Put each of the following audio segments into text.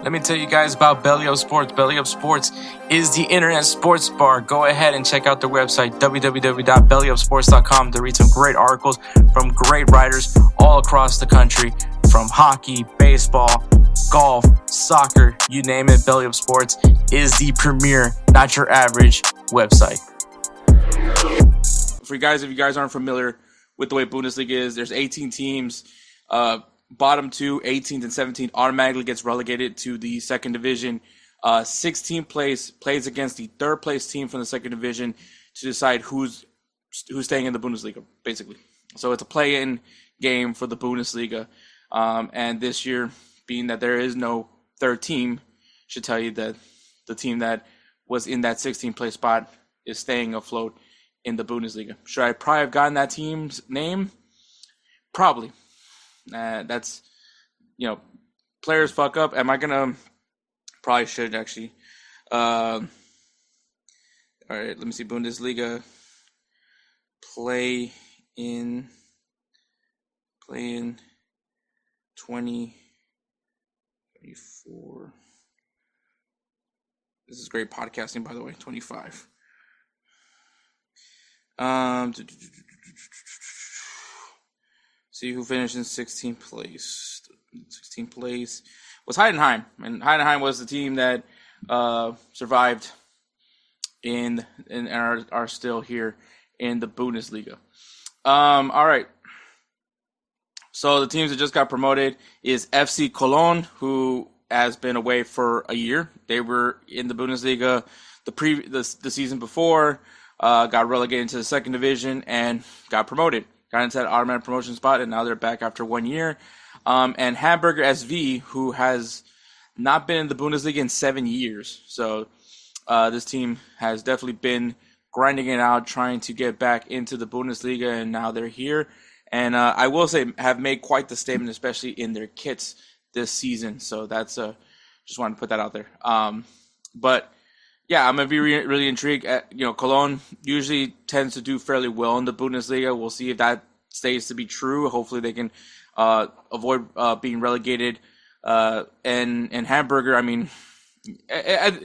Let me tell you guys about Belly Up Sports. Belly Up Sports is the internet sports bar. Go ahead and check out their website, www.bellyupsports.com, to read some great articles from great writers all across the country, from hockey, baseball, golf, soccer, you name it. Belly Up Sports is the premier, not your average website. For you guys, if you guys aren't familiar with the way Bundesliga is, there's 18 teams. Bottom two, 18th and 17th, automatically gets relegated to the second division. 16th place plays against the third place team from the second division to decide who's staying in the Bundesliga, basically. So it's a play-in game for the Bundesliga. And this year, being that there is no third team, should tell you that the team that was in that 16th place spot is staying afloat in the Bundesliga. Should I probably have gotten that team's name? Probably. That's, players fuck up. Am I gonna? Probably should actually. All right, let me see. Bundesliga play in 2024. This is great podcasting, by the way. 25. See who finished in 16th place. 16th place was Heidenheim, and Heidenheim was the team that survived and are still here in the Bundesliga. All right. So the teams that just got promoted is FC Cologne, who has been away for a year. They were in the Bundesliga the season before, got relegated into the second division, and got promoted. Got into that automatic promotion spot, and now they're back after 1 year. And Hamburger SV, who has not been in the Bundesliga in 7 years. So this team has definitely been grinding it out, trying to get back into the Bundesliga, and now they're here. And I will say, have made quite the statement, especially in their kits this season. So that's just wanted to put that out there. But yeah, I'm gonna be really intrigued. Cologne usually tends to do fairly well in the Bundesliga. We'll see if that stays to be true. Hopefully, they can avoid being relegated. And Hamburger, I mean, I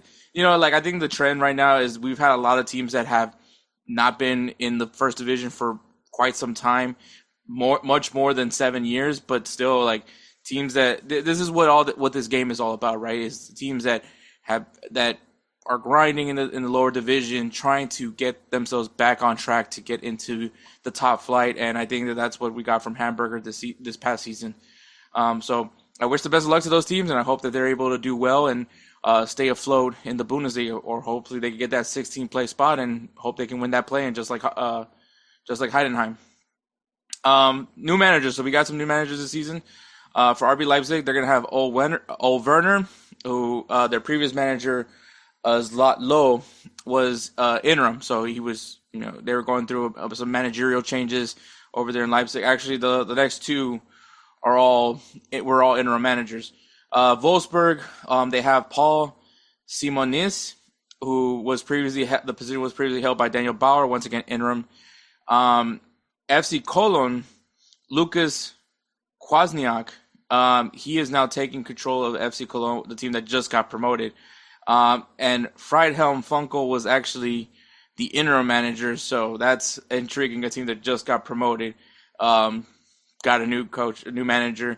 think the trend right now is we've had a lot of teams that have not been in the first division for quite some time, much more than 7 years, but still like teams that this is what this game is all about, right? Is teams that are grinding in the lower division, trying to get themselves back on track to get into the top flight, and I think that's what we got from Hamburger this past season. So I wish the best of luck to those teams, and I hope that they're able to do well and stay afloat in the Bundesliga, or hopefully they can get that 16th place spot and hope they can win that play-in just like Heidenheim. New managers. So we got some new managers this season. For RB Leipzig, they're going to have Ole Werner, who their previous manager, Zlat Low, was interim. So he was, they were going through some managerial changes over there in Leipzig. Actually, the next two were all interim managers. Wolfsburg, they have Paul Simonis, who was the position was previously held by Daniel Bauer, once again interim. FC Cologne, Lukas Kwasniak, he is now taking control of FC Cologne, the team that just got promoted. And Friedhelm Funkel was actually the interim manager, so that's intriguing. A team that just got promoted, got a new coach, a new manager,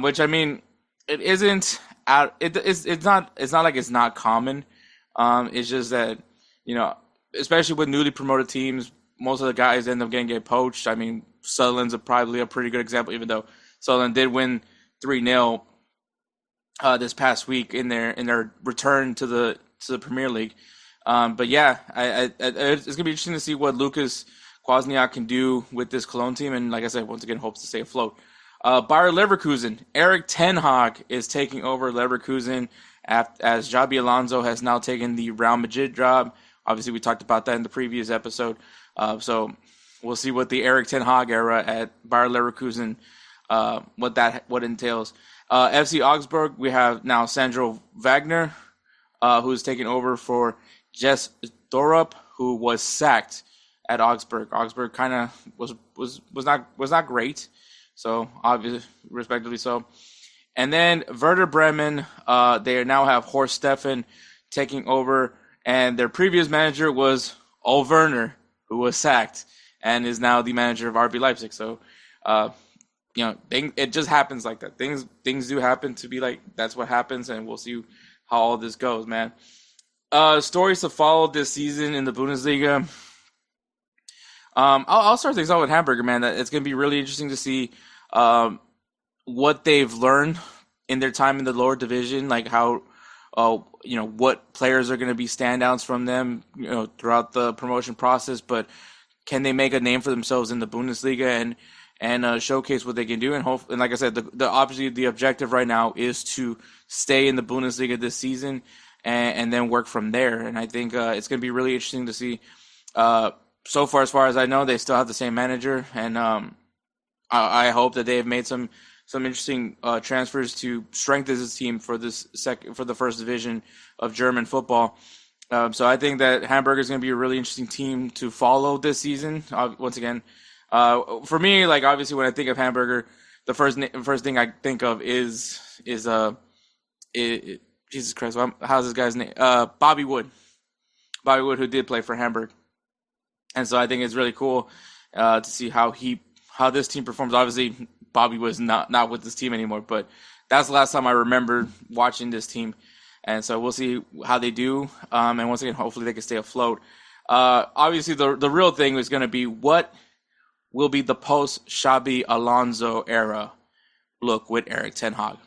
which I mean, it isn't. It's not like it's not common. It's just that especially with newly promoted teams, most of the guys end up get poached. I mean, Sutherland's probably a pretty good example, even though Sutherland did win 3-0 this past week in their return to the Premier League. But yeah, it's gonna be interesting to see what Lukas Kwasniak can do with this Cologne team, and like I said, once again, hopes to stay afloat. Bayer Leverkusen, Erik ten Hag is taking over Leverkusen as Xabi Alonso has now taken the Real Madrid job. Obviously, we talked about that in the previous episode. So we'll see what the Erik ten Hag era at Bayer Leverkusen, what entails. FC Augsburg, we have now Sandro Wagner, who's taken over for Jess Dorup, who was sacked at Augsburg. Augsburg kind of was not great, so obviously, respectively so. And then Werder Bremen, they now have Horst Steffen taking over, and their previous manager was Ole Werner, who was sacked and is now the manager of RB Leipzig. So, it just happens like that. Things do happen to be like that's what happens, and we'll see how all this goes, man. Stories to follow this season in the Bundesliga. I'll start things off with Hamburger, man. It's going to be really interesting to see what they've learned in their time in the lower division, like how, what players are going to be standouts from them, throughout the promotion process. But can they make a name for themselves in the Bundesliga and showcase what they can do? And like I said, obviously the objective right now is to stay in the Bundesliga this season and then work from there. And I think it's going to be really interesting to see. So far, as I know, they still have the same manager, and I hope that they have made some interesting transfers to strengthen this team for the first division of German football. So I think that Hamburg is going to be a really interesting team to follow this season. Once again, for me, like obviously when I think of Hamburger, the first thing I think of is Jesus Christ, how's this guy's name? Bobby Wood, who did play for Hamburg. And so I think it's really cool to see how this team performs. Obviously, Bobby was not with this team anymore, but that's the last time I remember watching this team. And so we'll see how they do. And once again, hopefully they can stay afloat. Obviously, the real thing is going to be what will be the post-Xabi Alonso era look with Erik ten Hag.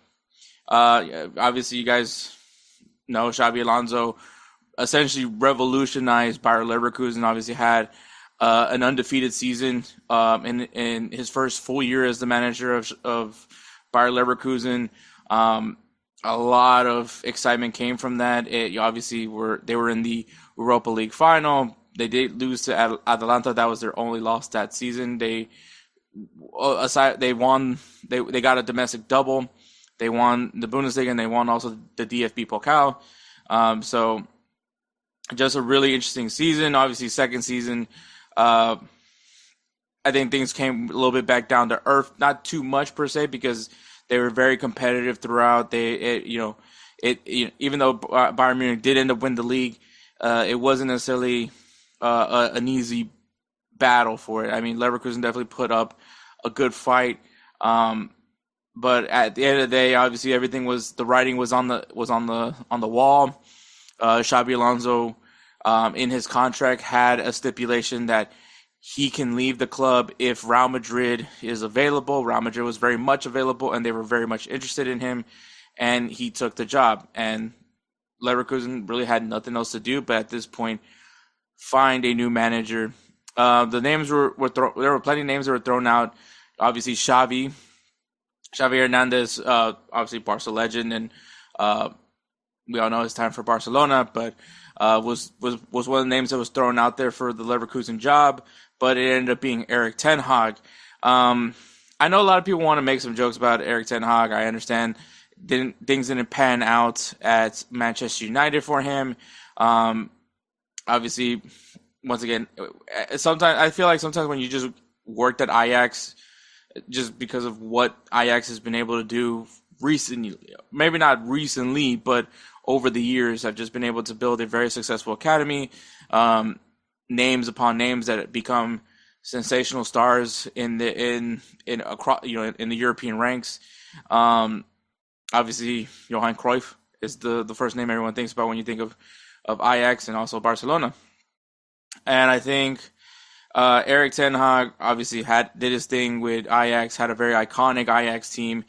Obviously, you guys know Xabi Alonso essentially revolutionized Bayer Leverkusen. Obviously had an undefeated season in his first full year as the manager of Bayer Leverkusen. A lot of excitement came from that. They were in the Europa League final. They did lose to Atalanta. That was their only loss that season. They won. They got a domestic double. They won the Bundesliga and they won also the DFB Pokal. So just a really interesting season. Obviously, second season, I think things came a little bit back down to earth. Not too much per se because they were very competitive throughout. Even though Bayern Munich did end up winning the league, it wasn't necessarily an easy battle for it. I mean, Leverkusen definitely put up a good fight. But at the end of the day, obviously the writing was on the wall. Xabi Alonso, in his contract, had a stipulation that he can leave the club if Real Madrid is available. Real Madrid was very much available, and they were very much interested in him, and he took the job. And Leverkusen really had nothing else to do, but at this point, find a new manager. The names there were plenty of names that were thrown out. Obviously, Xavi Hernandez, obviously Barca legend, and we all know it's time for Barcelona, but was one of the names that was thrown out there for the Leverkusen job, but it ended up being Erik ten Hag. I know a lot of people want to make some jokes about Erik ten Hag. I understand things didn't pan out at Manchester United for him. Obviously, once again, I feel like sometimes when you just worked at Ajax, just because of what Ajax has been able to do recently, maybe not recently, but over the years, I've just been able to build a very successful academy, names upon names that become sensational stars in the European ranks. Obviously, Johan Cruyff is the first name everyone thinks about when you think of Ajax and also Barcelona. And I think Erik ten Hag obviously did his thing with Ajax, had a very iconic Ajax team.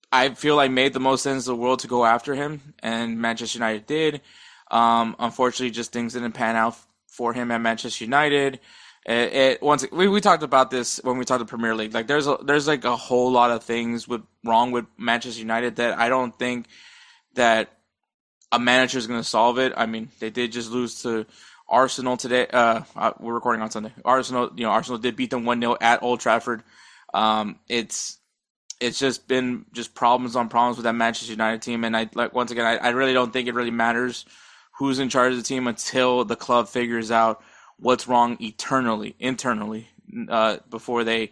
I feel like made the most sense in the world to go after him, and Manchester United did. Unfortunately, just things didn't pan out for him at Manchester United. We talked about this when we talked the Premier League. Like there's like a whole lot of things wrong with Manchester United that I don't think that a manager is going to solve it. I mean, they did just lose to Arsenal today. We're recording on Sunday. Arsenal did beat them 1-0 at Old Trafford. It's just been problems on problems with that Manchester United team, and I really don't think it really matters who's in charge of the team until the club figures out what's wrong internally, before they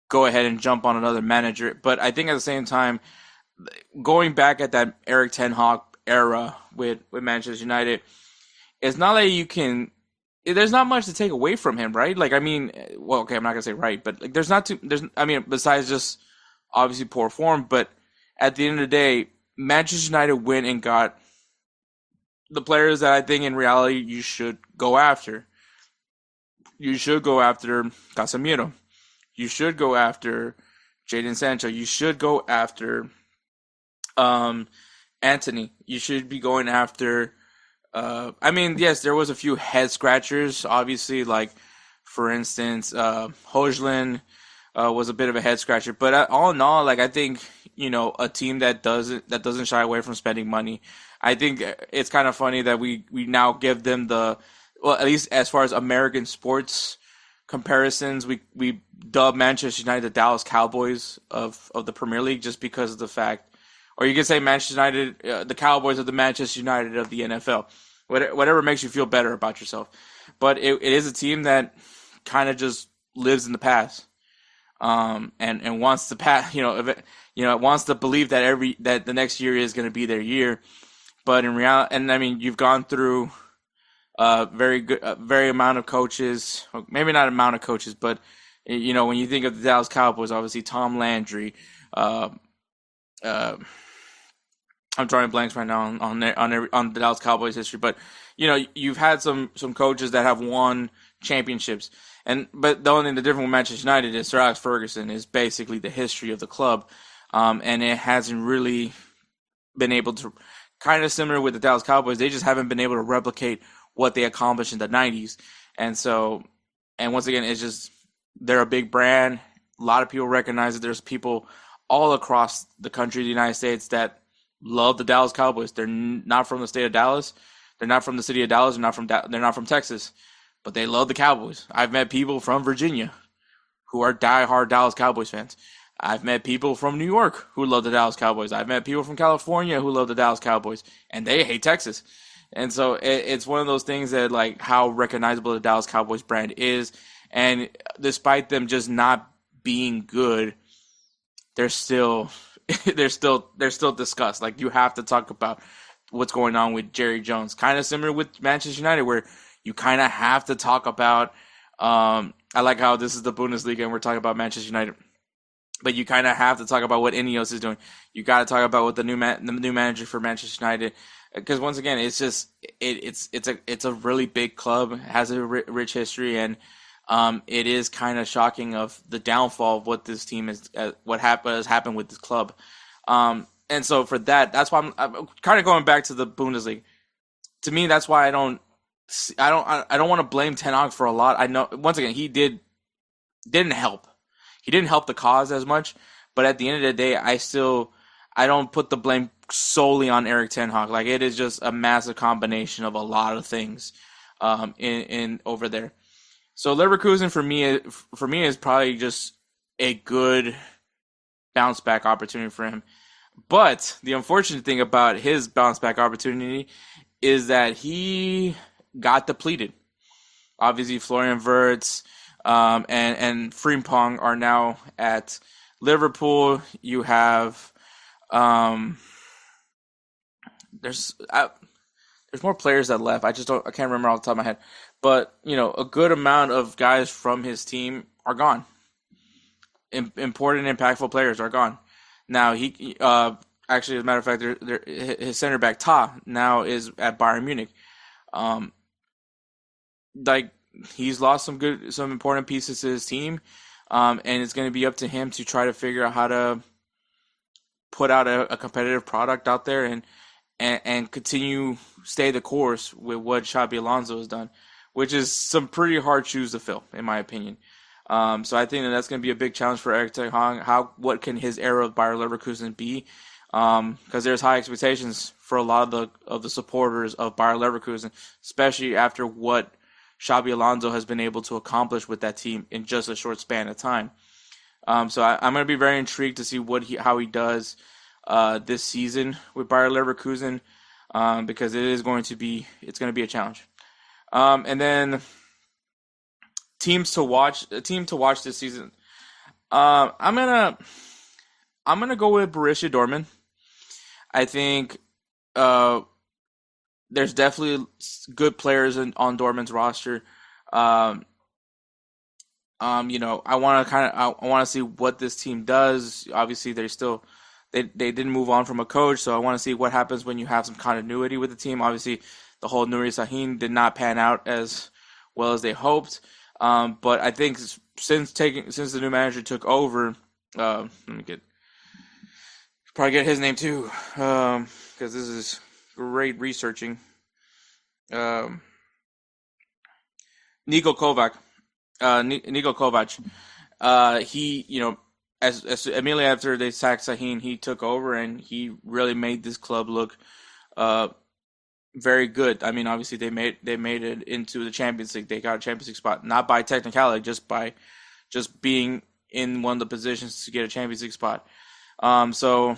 go ahead and jump on another manager. But I think at the same time, going back at that Erik Ten Hag era with Manchester United, it's not like you can. There's not much to take away from him, right? Like, I mean, well, okay, I'm not gonna say right, but like, there's not too. There's, I mean, besides just obviously poor form, but at the end of the day, Manchester United went and got the players that I think in reality you should go after. You should go after Casemiro. You should go after Jadon Sancho. You should go after Anthony. You should be going after. I mean, yes, there was a few head scratchers. Obviously, like for instance, Højlund was a bit of a head scratcher. But all in all, like I think a team that doesn't shy away from spending money. I think it's kind of funny that we now give them at least as far as American sports comparisons, we dub Manchester United the Dallas Cowboys of the Premier League just because of the fact, or you could say Manchester United, the Cowboys of the Manchester United of the NFL. Whatever makes you feel better about yourself. But it is a team that kind of just lives in the past, and wants to pass. Wants to believe that the next year is going to be their year. But in reality, and I mean, you've gone through very amount of coaches, maybe not amount of coaches, but when you think of the Dallas Cowboys, obviously Tom Landry. I'm drawing blanks right now on the Dallas Cowboys history, but you've had some coaches that have won championships, but the only thing the difference with Manchester United is Sir Alex Ferguson is basically the history of the club, and it hasn't really been able to. Kind of similar with the Dallas Cowboys, they just haven't been able to replicate what they accomplished in the 90s. And once again, it's just, they're a big brand. A lot of people recognize that there's people all across the country, the United States, that love the Dallas Cowboys. They're not from the state of Dallas. They're not from the city of Dallas. They're not from Texas, but they love the Cowboys. I've met people from Virginia who are diehard Dallas Cowboys fans. I've met people from New York who love the Dallas Cowboys. I've met people from California who love the Dallas Cowboys, and they hate Texas. And so it's one of those things that, like, how recognizable the Dallas Cowboys brand is. And despite them just not being good, they're still discussed. Like, you have to talk about what's going on with Jerry Jones. Kind of similar with Manchester United, where you kind of have to talk about. I like how this is the Bundesliga and we're talking about Manchester United. But you kind of have to talk about what Ineos is doing. You got to talk about what the new manager for Manchester United, because once again, it's just it's a really big club, it has a rich history, and it is kind of shocking of the downfall of what this team is, what has happened with this club, and so for that's why I'm kind of going back to the Bundesliga. To me, that's why I don't want to blame Ten Hag for a lot. I know once again he didn't help. He didn't help the cause as much, but at the end of the day, I don't put the blame solely on Erik Ten Hag. Like, it is just a massive combination of a lot of things in over there. So Leverkusen for me is probably just a good bounce back opportunity for him. But the unfortunate thing about his bounce back opportunity is that he got depleted. Obviously, Florian Wirtz and Frimpong are now at Liverpool. You have there's more players that left. I can't remember off the top of my head. But a good amount of guys from his team are gone. Important, impactful players are gone. Now he actually, as a matter of fact, his center back Ta now is at Bayern Munich. He's lost some important pieces to his team, and it's going to be up to him to try to figure out how to put out a competitive product out there and stay the course with what Xabi Alonso has done, which is some pretty hard shoes to fill, in my opinion. So I think that's going to be a big challenge for Erik Ten Hag. What can his era of Bayer Leverkusen be? Because there's high expectations for a lot of the supporters of Bayer Leverkusen, especially after what Xabi Alonso has been able to accomplish with that team in just a short span of time. So I'm going to be very intrigued to see how he does this season with Bayer Leverkusen, because it's going to be a challenge. And then teams to watch this season. I'm gonna go with Borussia Dortmund. I think uh, there's definitely good players on Dortmund's roster. Um, I want to I want to see what this team does. Obviously, they didn't move on from a coach, so I want to see what happens when you have some continuity with the team. Obviously, the whole Nuri Sahin did not pan out as well as they hoped. But I think since the new manager took over, let me get his name too, because this is great researching. Um, Niko Kovac. Niko Kovac. He, as immediately after they sacked Sahin, he took over and he really made this club look uh, very good. I mean, obviously they made it into the Champions League. They got a Champions League spot, not by technicality, just being in one of the positions to get a Champions League spot. So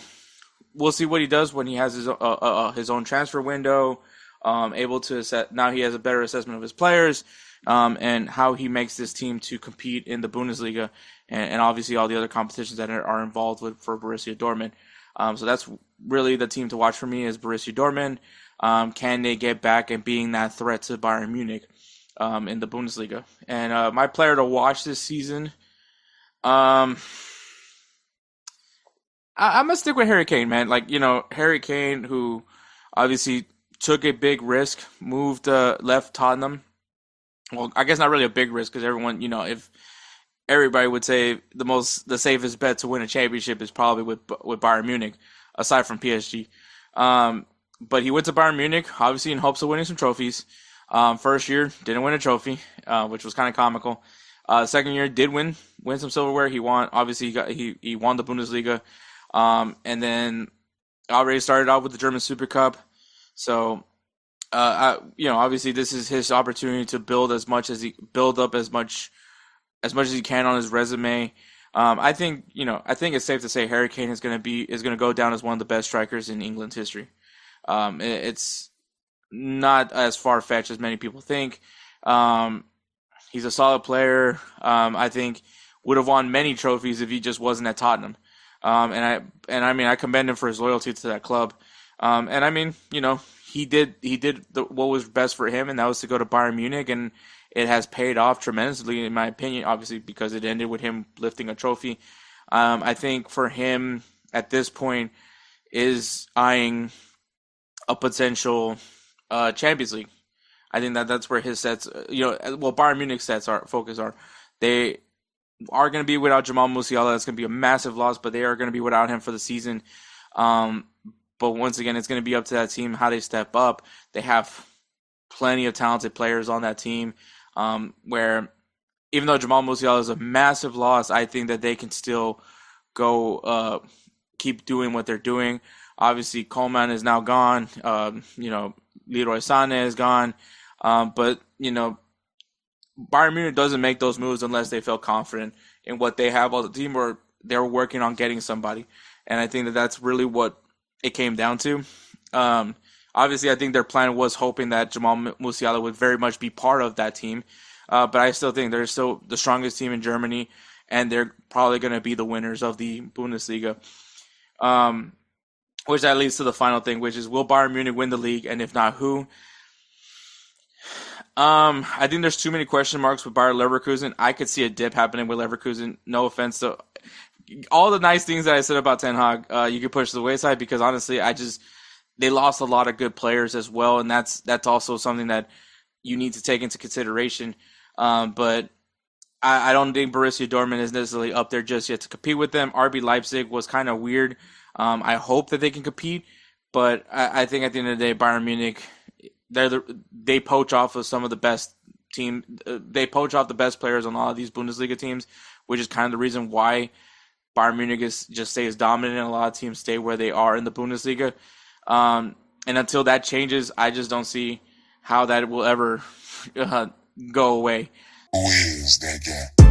we'll see what he does when he has his own transfer window. Able to assess, now he has a better assessment of his players, and how he makes this team to compete in the Bundesliga and obviously all the other competitions that are involved with for Borussia Dortmund. So that's really the team to watch for me is Borussia Dortmund. Can they get back and being that threat to Bayern Munich in the Bundesliga? And my player to watch this season, I'm gonna stick with Harry Kane, man. Harry Kane, who obviously took a big risk, left Tottenham. Well, I guess not really a big risk because everyone, if everybody would say the safest bet to win a championship is probably with Bayern Munich, aside from PSG. But he went to Bayern Munich, obviously in hopes of winning some trophies. First year didn't win a trophy, which was kind of comical. Second year did win some silverware. He won. Obviously, he won the Bundesliga, and then already started off with the German Super Cup. So, obviously this is his opportunity to build up as much as he can on his resume. I think it's safe to say Harry Kane is going to go down as one of the best strikers in England's history. It's not as far fetched as many people think. He's a solid player. I think would have won many trophies if he just wasn't at Tottenham. I commend him for his loyalty to that club. He did what was best for him, and that was to go to Bayern Munich, and it has paid off tremendously, in my opinion, obviously because it ended with him lifting a trophy. I think for him at this point is eyeing a potential Champions League. I think that's where his sets, Bayern Munich's focus are. They are going to be without Jamal Musiala. That's going to be a massive loss, but they are going to be without him for the season. But once again, it's going to be up to that team how they step up. They have plenty of talented players on that team, where even though Jamal Musiala is a massive loss, I think that they can still go keep doing what they're doing. Obviously, Coleman is now gone. Leroy Sané is gone. But Bayern Munich doesn't make those moves unless they feel confident in what they have on the team or they're working on getting somebody. And I think that that's really what it came down to. Obviously, I think their plan was hoping that Jamal Musiala would very much be part of that team. But I still think they're still the strongest team in Germany, and they're probably going to be the winners of the Bundesliga. Which that leads to the final thing, which is will Bayern Munich win the league, and if not, who? I think there's too many question marks with Bayer Leverkusen. I could see a dip happening with Leverkusen. No offense to all the nice things that I said about Ten Hag, you could push to the wayside because honestly, they lost a lot of good players as well, and that's also something that you need to take into consideration. But I don't think Borussia Dortmund is necessarily up there just yet to compete with them. RB Leipzig was kind of weird. I hope that they can compete, but I think at the end of the day, Bayern Munich, they poach off of some of the best team. They poach off the best players on all of these Bundesliga teams, which is kind of the reason why Bayern Munich just stays dominant and a lot of teams stay where they are in the Bundesliga. And until that changes, I just don't see how that will ever go away. Who is that guy?